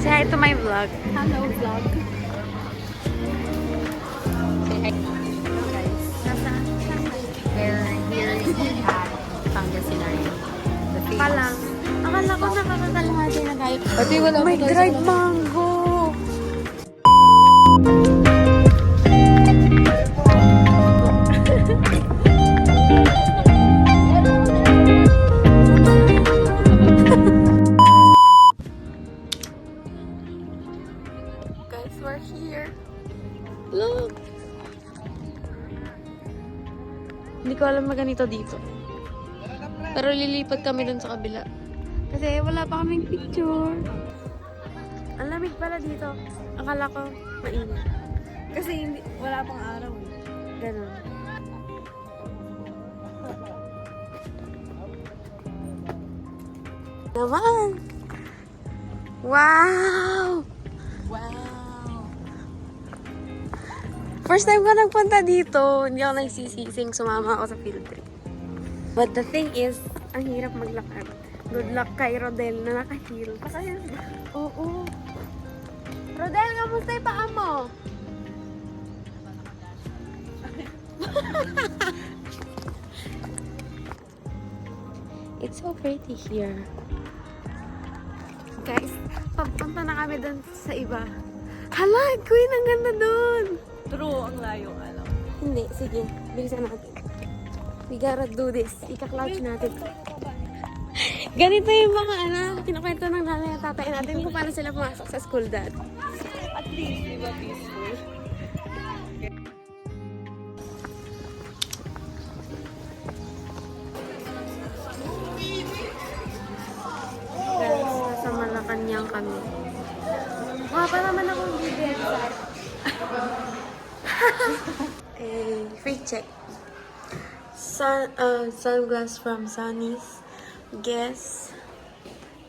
Say hi to my vlog. Hello, vlog. Say hi. Hello, guys. Nasaan? We're here at Pangasinan. Palang. Akala ko nakakakalahati na tayo. Pati wala May pa tayo dried sa- mango. Guys, we're here. Look. Hindi ko alam na ganito dito. Pero lilipat kami dun sa kabila. Kasi wala pa kaming picture. Ang lamig pala dito. Akala ko mainit. Kasi hindi, wala pang araw. Ganun. Naman! Wow! Wow! First time ko nagpunta dito. Hindi ako nagsisising sumama ako sa field trip. But the thing is, ang hirap maglakad. Good luck kay Rodel na naka-heel. Pasayas ba? Oo. Rodel, kamusta yung paa mo? It's so pretty here. Guys, papunta na kami dun sa iba. Hala, Queen, ang ganda dun! True, ang layo alam. Hindi, sige. Bilisan natin. We gotta do this. Ika-clouch natin. Ganito yung mga kinukwento ng nanay at tatay natin kung paano sila pumasok sa school dad. At least, di ba peaceful? Guys, nasa Malacanang kami. Mukha pa naman akong bibig. Free check. Sunglass from Sunny's. Guess.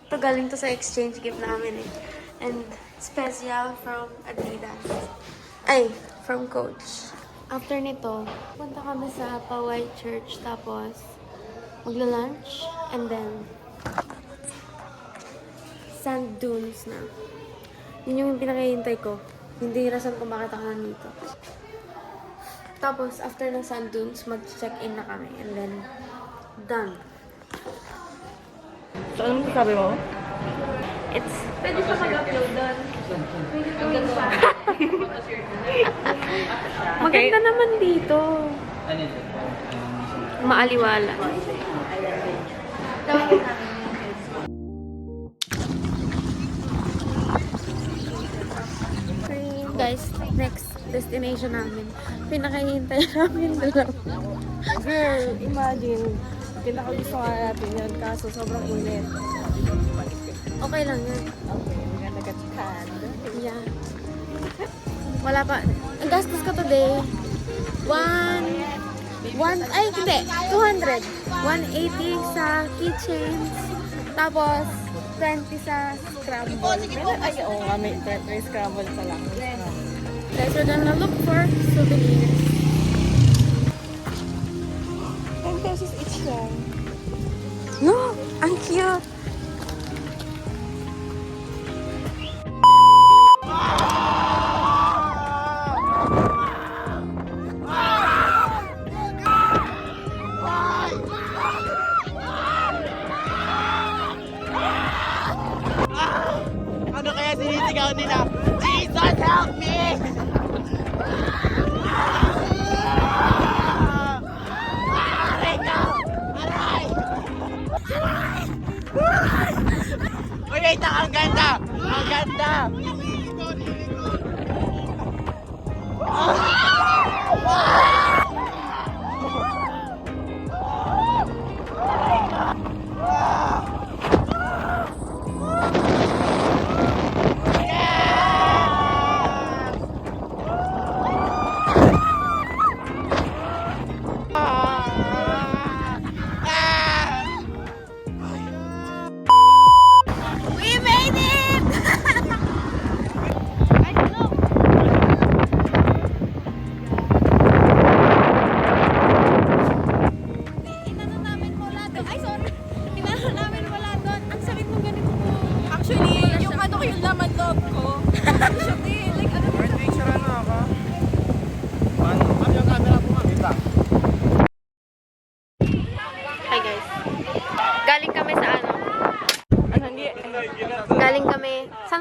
Ito galing to sa exchange gift namin eh. And special from Adidas. Ay, from Coach. After nito, punta kami sa Paway Church. Tapos, magla-lunch. And then, sand dunes na. Yun yung pinakahihintay ko. Hindi rason kung bakit ako nandito. Tapos, after ng sand dunes, mag-check-in na kami. And then, done. So, anong sabi mo? It's... Pwede pa mag-upload doon. Maganda naman dito. Maaliwala. Guys, next destination namin. Pinakahihintay namin doon. Girl, imagine. Pinaka-gusto nga natin yun, kaso sobrang init. Okay lang yan. Okay, we're gonna get tan. Yeah. Wala pa. Ang gastos ko today. Ay, hindi. 200. 180 sa keychains. Tapos, 20 sa scramble. Ay, oo nga, may scramble pa lang. Guys, we're gonna look for souvenirs. 10 pesos each lang. No! Ang cute! Ano kaya sinisigaw nila? Jesus, help me! Aray ka! Aray! Uy, wait lang, ang ganda! Ang ganda! We made it!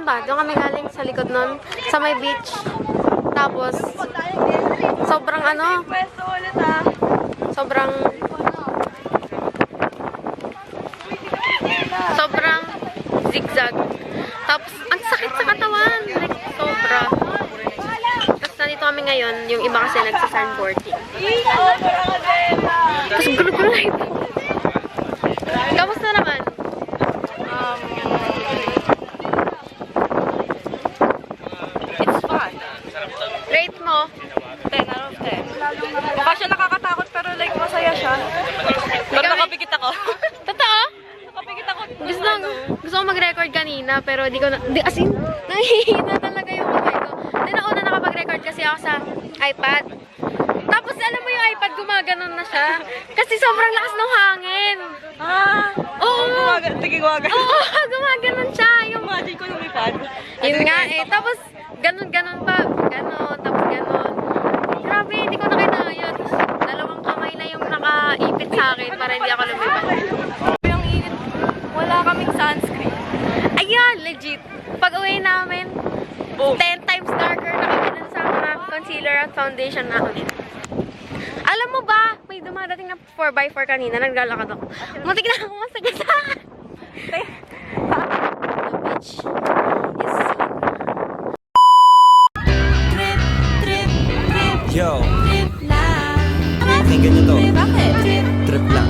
nun ba? Doon kami galing sa likod nun, sa may beach. Tapos, sobrang ano, Pwesto ulit ah. sobrang zigzag. Tapos, ang sakit sa katawan. Like, sobra. Tapos, nandito kami ngayon, yung iba kasi nagsa-sandboarding. Tapos, gulo-gulo na ito. Kamusta naman? It's fun. Rate mo? 10 out of 10. Mukha siya nakakatakot pero like masaya siya. Pero nakapikit ako. Totoo? Nakapikit ako. Gusto ko mag-record kanina, pero di ko na, as in, nahihina talaga yung kamay ko. Di nauna nakapag-record kasi ako sa iPad. Tapos alam mo yung iPad, gumaganon na siya. Kasi sobrang lakas ng hangin. Oo. Tigigwagan. Oo, gumaganon siya. Yung, Imagine ko lumipad. yun nga eh. Tapos, ganon-ganon pa. Ganon, tapos ganon. Grabe, hindi ko na kinaya. Tapos, dalawang kamay na yung nakaipit sa akin para hindi ako lumipad. Yung init, wala kaming sunscreen. Ayun, legit. Pag uwi namin, Boom. 10 times darker na kami dun sa mga concealer at foundation namin. Alam mo ba, may dumadating na 4x4 kanina, naglalakad ako. Muntik na ako masagasaan. The beach is Yo, pakinggan nyo to. Trip lang.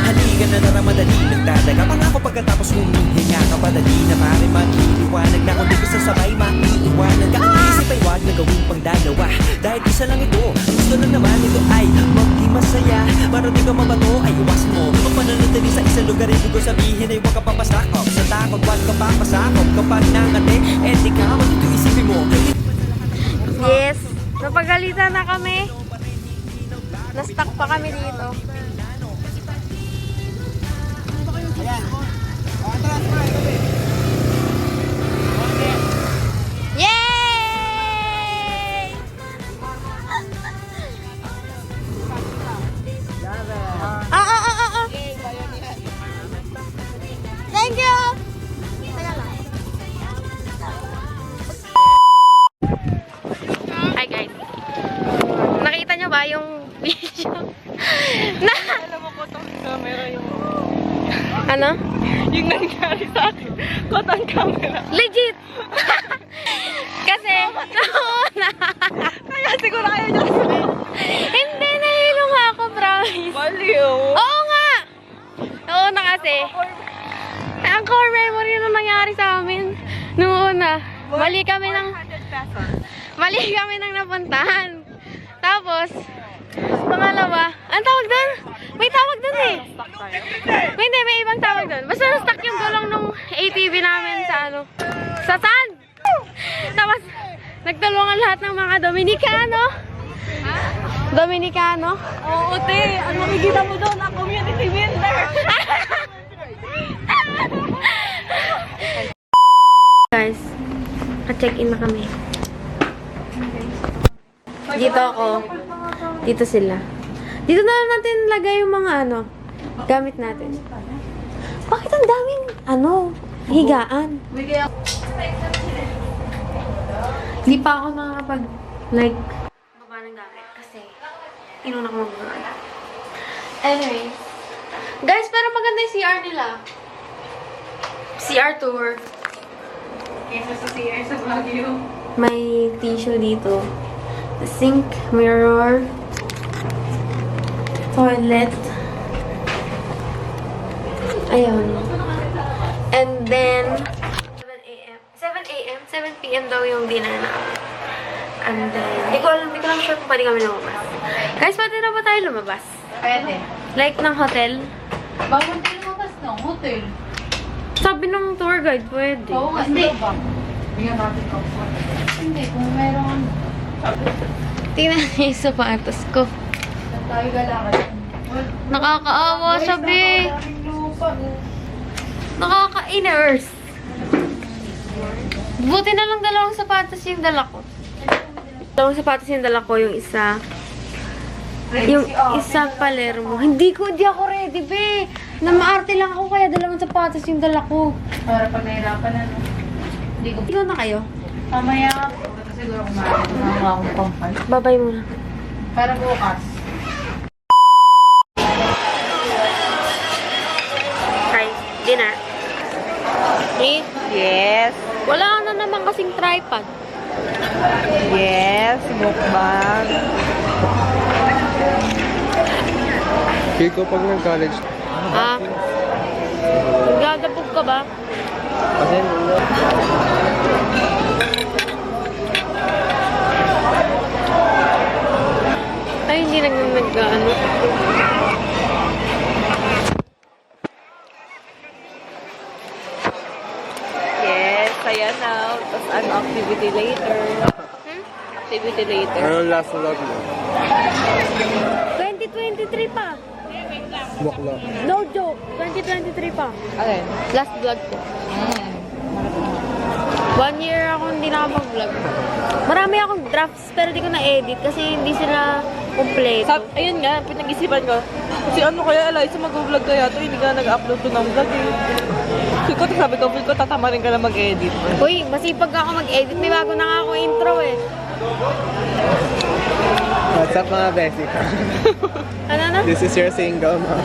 Halika na naramadali, nagdadaga pangako pagkatapos humihinga ka padali na pare magliliwanag na kung di ko sasabay maiiwanan ka. Isip ay wag na gawin pang dalawa dahil isa lang ito. Gusto lang naman ito ay maging masaya. Marating ka mabato ay iwasan mo. Kung pananatili sa isang lugar ibig ko sabihin ay huwag ka papasakop. Sa takot wag ka papasakop. Kapag nangate, eh di ka magito isipin mo. yes. Napagalitan na kami. Na-stuck pa kami dito. Yay! Thank you! Teka lang. Hi guys. Nakita nyo ba yung video? Na, Alam mo ko itong camera yung... ano? Yung nangyari sa akin. Caught on camera. Legit! Kasi, nauna. Kaya siguro ayaw niya sabihin. Hindi, nahilo nga ako, promise. Baliw. Oo nga! Nauna kasi. Ang core memory na nangyari sa amin. Noong una. Mali kami ng 100 pesos. napuntahan. Tapos, pangalawa, ang tawag doon? May tawag doon eh. Stuck tayo. Hindi, may ibang tawag doon. Basta na-stuck yung gulong nung ATV namin sa ano, sa sand. Tapos, nagtulungan lahat ng mga Dominicano. Dominicano. Oo, te. Ano makikita mo doon? Ang community winner. Guys, ka-check-in na kami. Dito ako. Dito sila. Dito na lang natin lagay yung mga ano, gamit natin. Bakit ang daming, higaan? Hindi pa ako nakakapag, baba ng gamit kasi inuna ko mag-vlog. Anyway. Guys, pero maganda yung CR nila. CR tour. Kesa sa CR sa Baguio. May tissue dito. The sink, mirror, toilet. Ayun. And then, 7 a.m., 7 p.m. daw yung dinner namin. And then, di ko lang sure kung pwede kami lumabas. Guys, pwede na ba tayo lumabas? Pwede. Like ng hotel? Bawal tayo lumabas ng hotel. Sabi ng tour guide, pwede. Oo nga, hindi. Bigyan natin ako. Hindi, kung meron Tingnan niyo yung sapatos ko. saan tayo galakan. Nakakaawa, sabi. Nakaka-iners. Buti na lang dalawang sapatos yung dala ko. Dalawang sapatos yung dala ko, yung isa. Yung isa Palermo. Hindi ako ready, be. Na maarte lang ako, kaya dalawang sapatos yung dala ko. Para pag nahirapan na, no? Ikaw na kayo. Mamaya, siguro kumain. Mga akong pangpal. Babay muna. Para bukas. Try. Dinner. Eat. Yes. Wala na naman kasing tripod. Yes. Mukbang. Feel ko pag nag-college. Ah. Nagdadapog ka ba? Kasi Ay, hindi nag-ano. Yes. Ayan na. Tapos ano, activity later. Activity later. ano last vlog mo? 2023 pa. Bakla. No joke. 2023 pa. Alin? Last vlog ko. 1 year ako hindi nakapag-vlog. Marami akong drafts pero di ko na-edit kasi hindi sila complete. Ayun nga, pinag-isipan ko. Kasi ano kaya, Eliza, mag-vlog kaya to, hindi ka nag-upload to ng vlog eh. Sabi ko, feel ko tatama rin ka na mag-edit. Uy, masipag ako mag-edit. May bago na nga ako intro eh. What's up mga basic? Ano na? This is your single mom.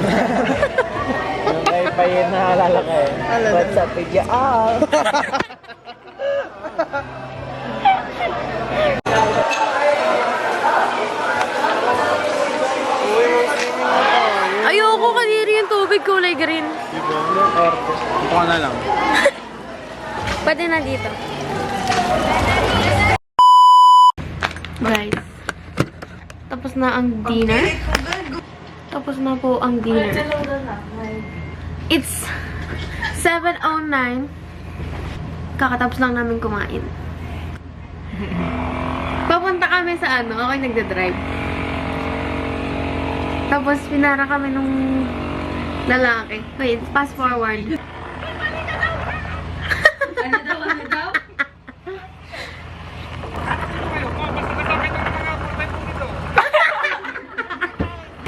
Yung kay Payen na alala ko eh. What's up with you all? Ayoko kaniri yung tubig kulay green. Ito ka na lang. Pwede na dito. Guys, tapos na ang dinner. Tapos na po ang dinner. It's 7:09. Kakatapos lang namin kumain. Papunta kami sa ano, ako yung nagdadrive. Tapos pinara kami nung lalaki. Wait, fast forward.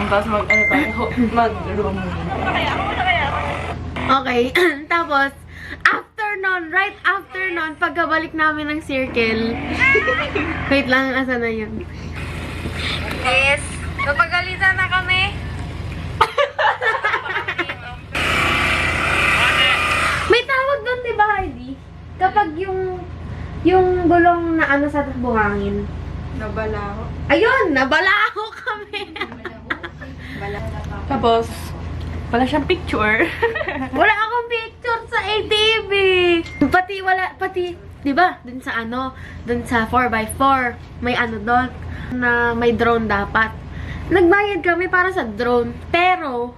Tapos mag-room. Okay, tapos, right after nun, pagkabalik namin ng circle, wait lang, asa na yun? Yes, napagalitan na kami. May tawag doon, di ba, Heidi? Kapag yung gulong na ano sa buhangin. Nabalaho. Ayun, nabalaho kami. Tapos, wala siyang picture. Wala akong picture sa ATV. Pati, di ba? Dun sa ano, dun sa 4x4, may ano doon, na may drone dapat. Nagbayad kami para sa drone, pero,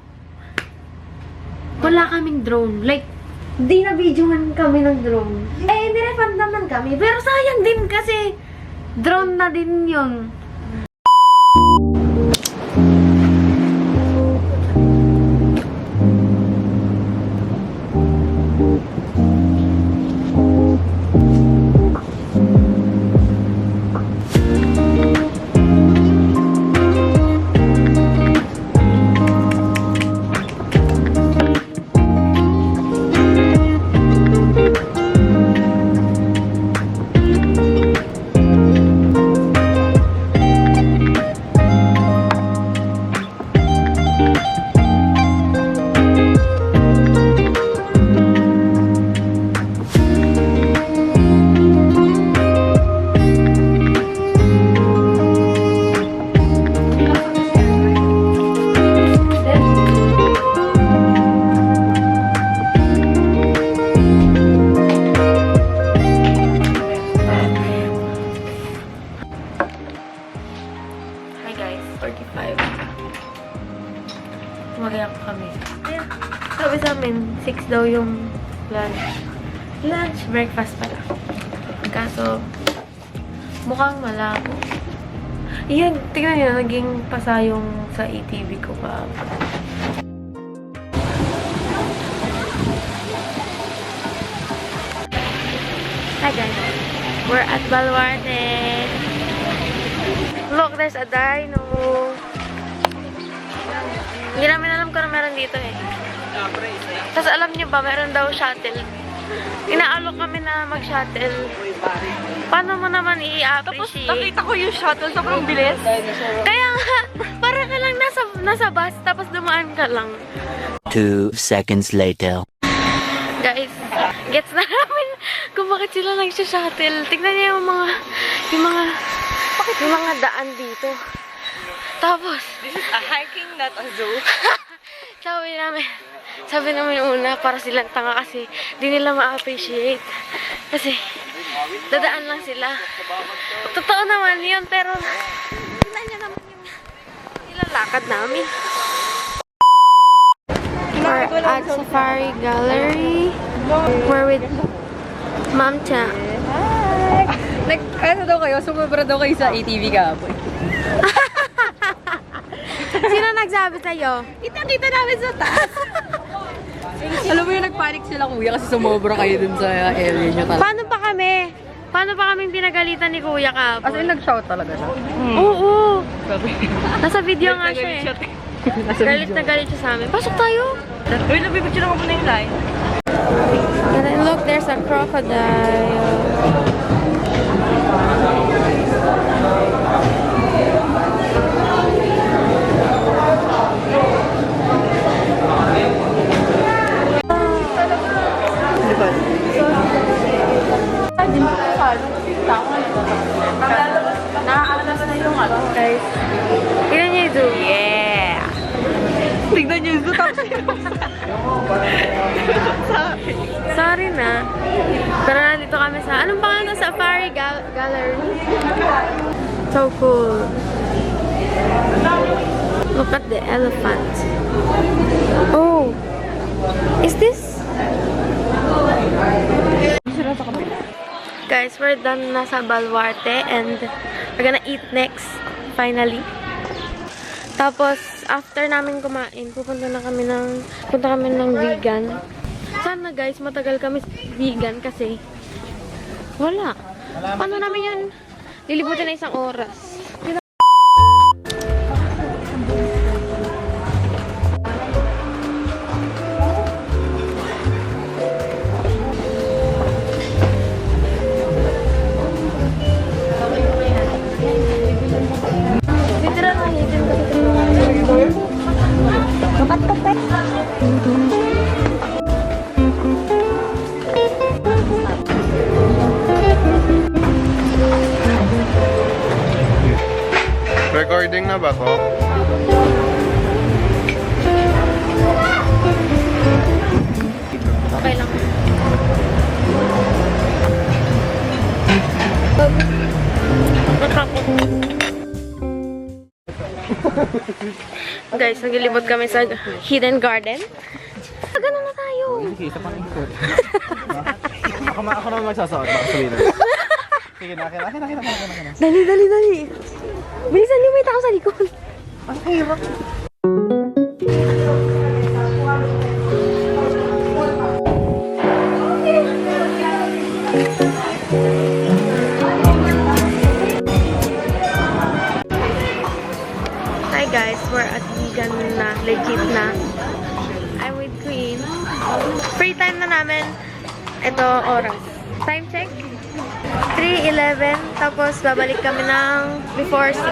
wala kaming drone. Like, di na-videohan kami ng drone. Eh, nirefund naman kami, pero sayang din kasi, drone na din yun. Hi guys, 45. Magayak kami. Ayan. Sabi sa amin, 6 daw yung lunch. Breakfast pala. Kaso, mukhang malabo. Iyan, tingnan nyo, naging pasayong sa ATV ko pa. Hi guys, we're at Baluarte. Look, there's a dino. Hindi namin alam kung ano meron dito eh. Tapos alam niyo ba, meron daw shuttle inaalok kami na mag-shuttle. Paano mo naman Tapos i-appreciate? nakita ko yung shuttle, sobrang bilis. Kaya nga, para ka lang nasa bus, tapos dumaan ka lang. 2 seconds later. Guys, gets na namin kung bakit sila nagsha-shuttle. Tignan niyo yung mga daan dito. Tapos, This is a hiking, not a zoo. sabi namin una, para silang tanga kasi di nila ma-appreciate. Kasi, dadaan lang sila. Totoo naman yun, pero tignan niyo naman yung nilalakad namin. We're at Safari Gallery. We're with Ma'am Cha. Ano daw kayo? Sumubra daw kayo sa ATV kahapon. Sino nagsabi sa'yo? Kita namin sa taas. Alam mo yung nagpanic sila kuya kasi sumobra kayo dun sa area nyo talaga. Paano pa kaming pinagalitan ni Kuya As kahapon? in, nag-shout talaga siya. Oo. Nasa video nga siya eh. Nasa Galit na galit siya sa amin. Pasok tayo. Uy, nabibigyan ako muna yung line. And then look, there's a crocodile. Guys, tignan niyo yung zoo. Yeah! Tignan niyo yung zoo. Sorry na. Pero nandito kami sa, anong pangalan? Safari Gallery. So cool. Look at the elephant. Oh. Is this? Guys, we're done na sa Baluarte and we're gonna eat next. Finally. Tapos, after namin kumain, punta kami ng vegan. Sana guys, matagal kami vegan kasi wala. Paano namin yan lilibutin na isang oras? Recording na ba to? Okay lang. Guys, naglilibot kami sa Hidden Garden. Ganun na tayo. Isa pang ikot. Ako naman magsasawad. Baka sabihin na. Sige na, akin na. Dali. Bilisan niyo, may tao sa likod. Ang hirap. Hi guys, we're at vegan na, legit na. I'm with Queen. Free time na namin. Ito, oras. Time check? 3:11. Tapos, babalik kami ng before 6.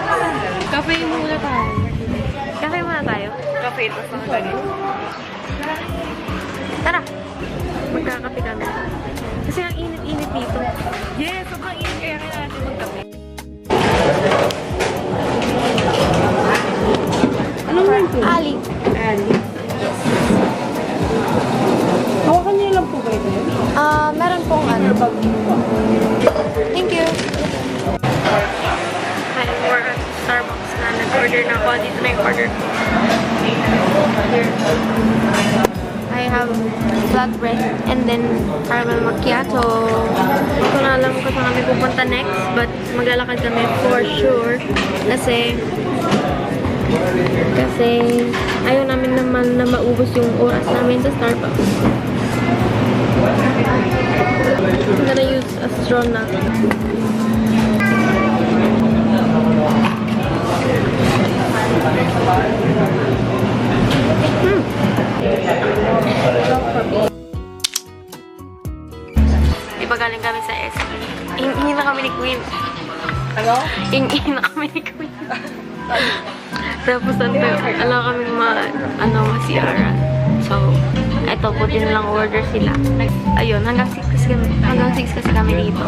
Cafe muna tayo. Cafe muna tayo. Cafe, tapos nakagani. Tara! Magkakape kami. Kasi ang init-init dito. Yes, sobrang init kaya natin magkape. Anong name po? Ali. Yes. Hawakan niyo lang po ba ito? Meron pong ano. Thank you. Hi, we're at Starbucks na. Nag-order na ako. Dito na yung order ko. I have flatbread and then caramel macchiato. Hindi ko na alam kung saan kami pupunta next, but maglalakad kami for sure. Kasi ayaw namin naman na maubos yung oras namin sa Starbucks. I'm gonna use a straw na. kami sa SM. Ingin na kami ni Queen. Ano? Ingin na kami ni Queen. Tapos ala kaming ma-CR. So, eto, buti na lang order sila. Ayun, hanggang 6 kasi kami dito.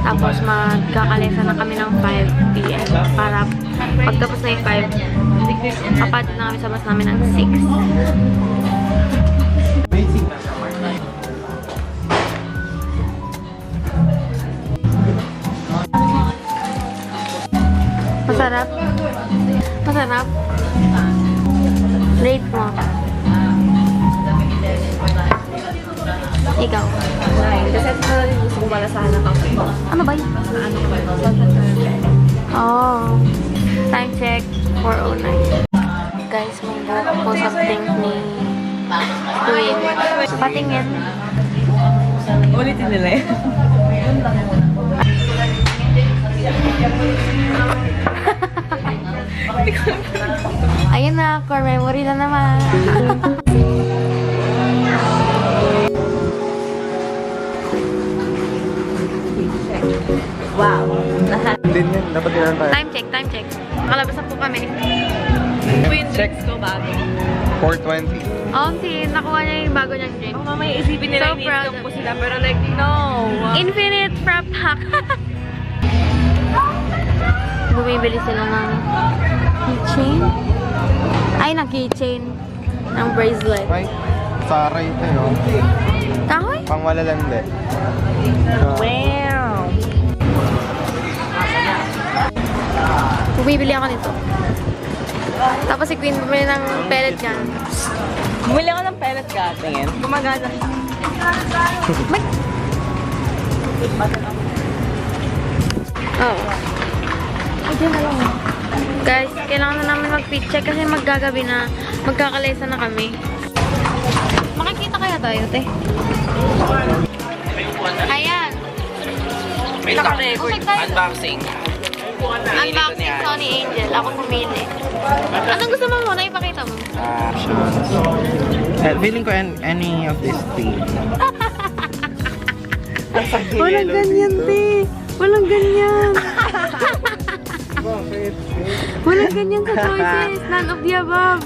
Tapos magkakalesa na kami ng 5 p.m. Para pagtapos na yung 5, papadit na kami sa bus namin ng 6. Masarap? Masarap? Rate mo. Ikaw. Kasi ito na rin gusto ko malasahan ng kape. Ano ba yun? Oh. Time check, 4:09. Guys, may buhok po something ni Queen. Patingin. Ulitin nila eh. Ayun na, core memory na naman. Wow. Din yan, dapat din tayo. Time check. Nakalabas na po kami. Queen drinks ko bago. 420. Oh, si nakuha niya yung bago niyang drink. Oh, mamaya isipin nila So so proud. ko sila, pero like, no. Infinite Frap Hack. Bumibili sila ng keychain. Ay, ng keychain. Ng bracelet. Ay, Sara ito yun. Kahoy? Pang malalande. Wow. Bumibili ako nito. Tapos si Queen bumili ng pellet gun. Bumili ako ng pellet gun. Tingin. Gumagana. Oo. Ayun na lang. Guys, kailangan na namin mag-fit check kasi maggagabi na. Magkakalesa na kami. Makikita kaya tayo, te? Ayan. Naka-record. Unboxing Sony Angel. Ako pumili. Anong gusto mo muna? Ipakita mo. Feeling ko any of these three. Walang ganyan, te. Walang ganyan. Walang ganyan sa choices. None of the above.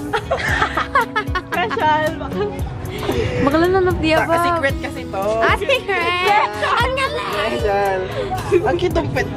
Special. Bakla none of the above. Secret kasi to. Ah, secret! Ang galing! Special. Ang cute ng pet.